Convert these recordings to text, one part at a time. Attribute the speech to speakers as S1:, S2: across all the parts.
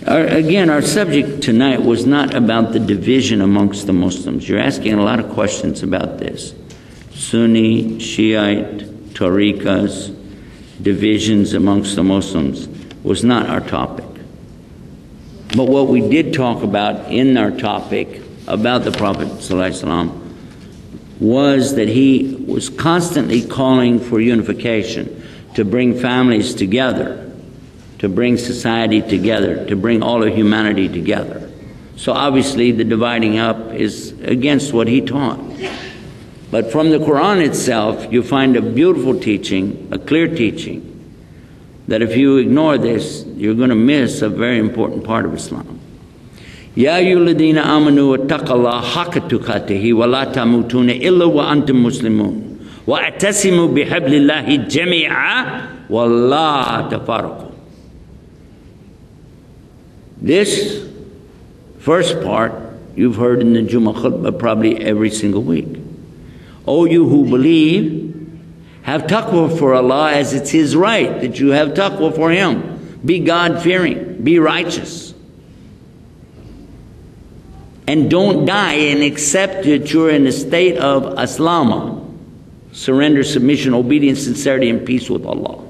S1: Again, our subject tonight was not about the division amongst the Muslims. You're asking a lot of questions about this. Sunni, Shiite, Tariqas, divisions amongst the Muslims was not our topic. But what we did talk about in our topic about the Prophet ﷺ was that he was constantly calling for unification, to bring families together, to bring society together, to bring all of humanity together. So obviously the dividing up is against what he taught. But from the Quran itself, you find a beautiful teaching, a clear teaching, that if you ignore this, you're going to miss a very important part of Islam. Ya ayyuhalladhina amanu wattaqullaha haqqa tuqatihi wa la tamutunna illa wa antum muslimun wa atasimu bihablillahi jami'a wa la tafarraqu. This first part you've heard in the Jummah khutbah probably every single week. O you who believe, have taqwa for Allah as it's His right that you have taqwa for Him. Be God-fearing, be righteous. And don't die and accept that you're in a state of aslama, surrender, submission, obedience, sincerity, and peace with Allah.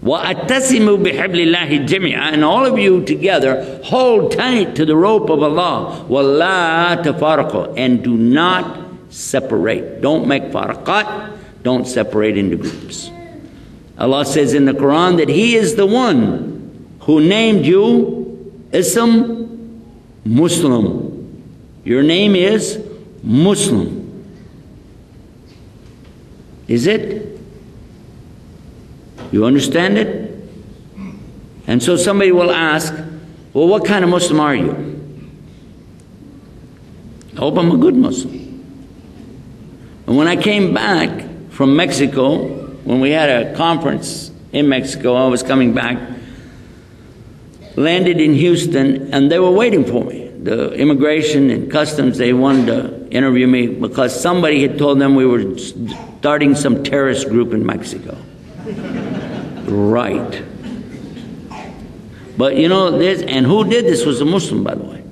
S1: وَأَتَّسِمُوا بِحَبْلِ اللَّهِ جَمِيعًا, and all of you together hold tight to the rope of Allah. وَلَا تَفَارَقُوا, and do not separate. Don't make faraqat, don't separate into groups. Allah says in the Quran that He is the one who named you Ism Muslim. Your name is Muslim. Is it? You understand it? And so somebody will ask, well, what kind of Muslim are you? I hope I'm a good Muslim. And when I came back from Mexico, when we had a conference in Mexico, I was coming back, landed in Houston, and they were waiting for me. The immigration and customs, they wanted to interview me because somebody had told them we were starting some terrorist group in Mexico. Right. But you know, this, and who did this was a Muslim, by the way.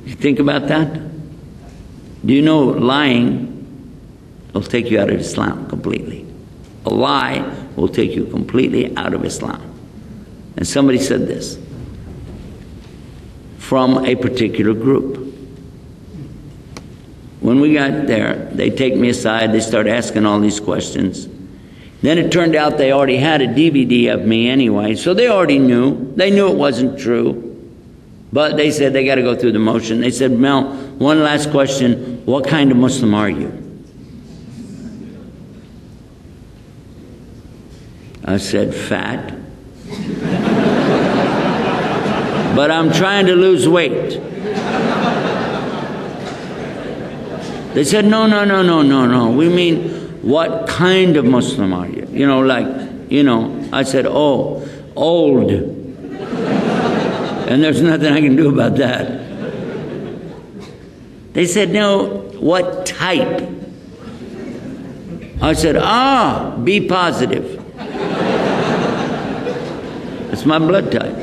S1: You think about that? Do you know lying will take you out of Islam completely? A lie will take you completely out of Islam. And somebody said this from a particular group. When we got there, they take me aside, they start asking all these questions. Then it turned out they already had a DVD of me anyway, so they already knew. They knew it wasn't true. But they said they got to go through the motion. They said, Mel, one last question, what kind of Muslim are you? I said, fat. But I'm trying to lose weight. They said, no. We mean, what kind of Muslim are you? You know, like, you know. I said, oh, old. And there's nothing I can do about that. They said, no, what type? I said, B positive. It's my blood type.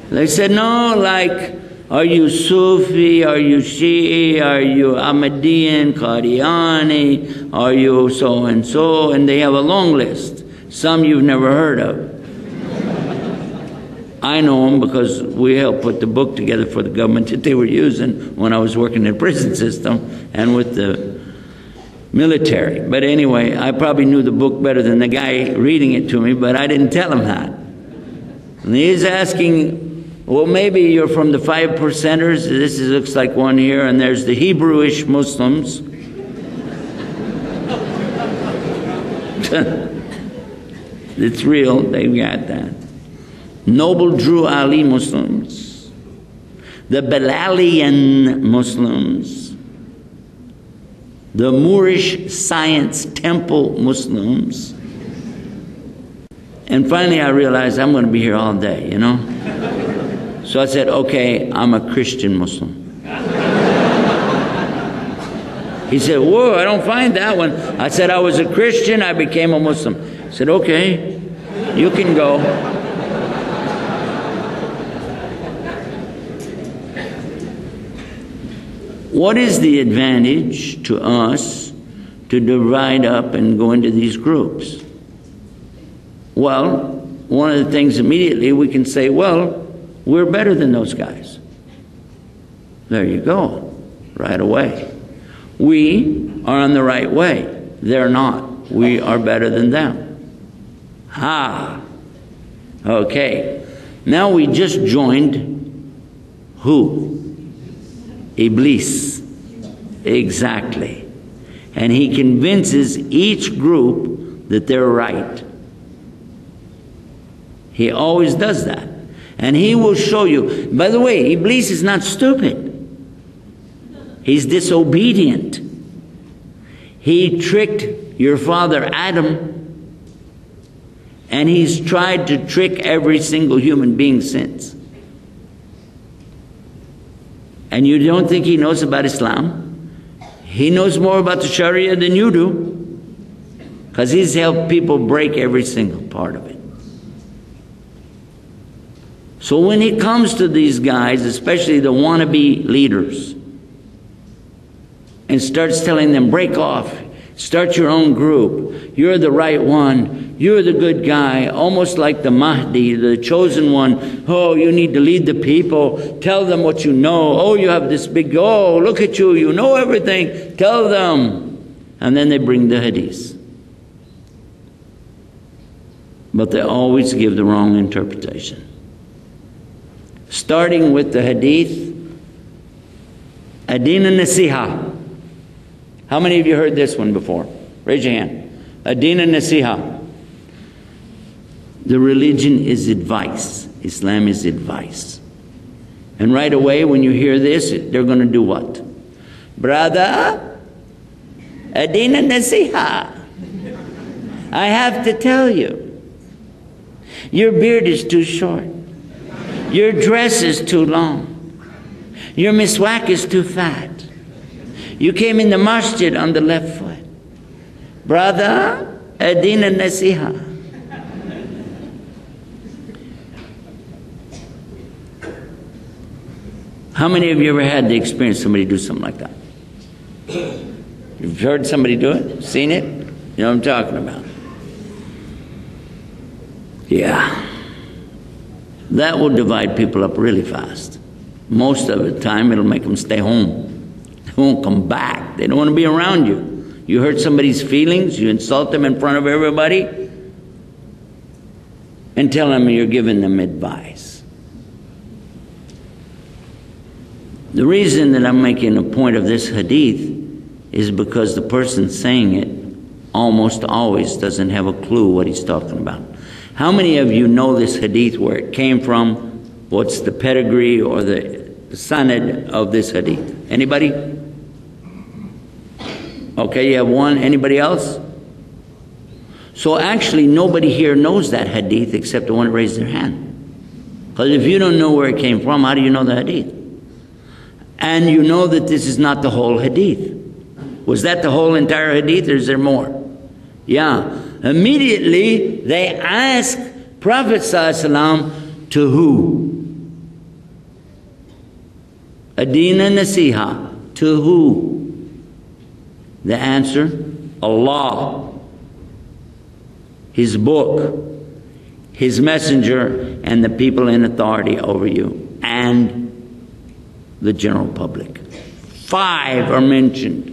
S1: They said, no, like, are you Sufi? Are you Shi'i? Are you Ahmadian, Qadiani? Are you so-and-so? And they have a long list. Some you've never heard of. I know them because we helped put the book together for the government that they were using when I was working in the prison system and with the military. But anyway, I probably knew the book better than the guy reading it to me, but I didn't tell him that. And he's asking, well, maybe you're from the 5%ers. This looks like one here, and there's the Hebrewish Muslims. It's real, they got that. Noble Drew Ali Muslims, the Bilalian Muslims, the Moorish Science Temple Muslims, and finally I realized I'm going to be here all day, you know? So I said, okay, I'm a Christian Muslim. He said, whoa, I don't find that one. I said, I was a Christian, I became a Muslim. He said, okay, you can go. What is the advantage to us to divide up and go into these groups? Well, one of the things immediately we can say, well, we're better than those guys. There you go, right away. We are on the right way. They're not. We are better than them. Okay. Now we just joined who? Iblis. Exactly. And he convinces each group that they're right. He always does that. And he will show you. By the way, Iblis is not stupid. He's disobedient. He tricked your father Adam, and he's tried to trick every single human being since. And you don't think he knows about Islam? He knows more about the Sharia than you do, because he's helped people break every single part of it. So when he comes to these guys, especially the wannabe leaders, and starts telling them, break off, start your own group, you're the right one, you're the good guy, almost like the Mahdi, the chosen one. Oh, you need to lead the people, tell them what you know. Oh, you have this big, oh, look at you, you know everything, tell them. And then they bring the hadith. But they always give the wrong interpretation. Starting with the hadith, Adin al-Nasiha. How many of you heard this one before? Raise your hand. Adin al-Nasiha. The religion is advice. Islam is advice. And right away when you hear this, they're going to do what? Brother, Adin al-Nasiha. I have to tell you, your beard is too short. Your dress is too long. Your miswak is too fat. You came in the masjid on the left foot. Brother, Adin al-Nasiha. How many of you ever had the experience somebody do something like that? You've heard somebody do it? Seen it? You know what I'm talking about? Yeah. That will divide people up really fast. Most of the time it'll make them stay home. They won't come back. They don't want to be around you. You hurt somebody's feelings, you insult them in front of everybody, and tell them you're giving them advice. The reason that I'm making a point of this hadith is because the person saying it almost always doesn't have a clue what he's talking about. How many of you know this hadith, where it came from? What's the pedigree or the sanad of this hadith? Anybody? Okay, you have one. Anybody else? So actually nobody here knows that hadith except the one that raised their hand. Because if you don't know where it came from, how do you know the hadith? And you know that this is not the whole hadith. Was that the whole entire hadith, or is there more? Yeah. Immediately they ask Prophet ﷺ, to who? Adin al-Nasiha, to who? The answer, Allah, His book, His messenger, and the people in authority over you, and the general public. 5 are mentioned.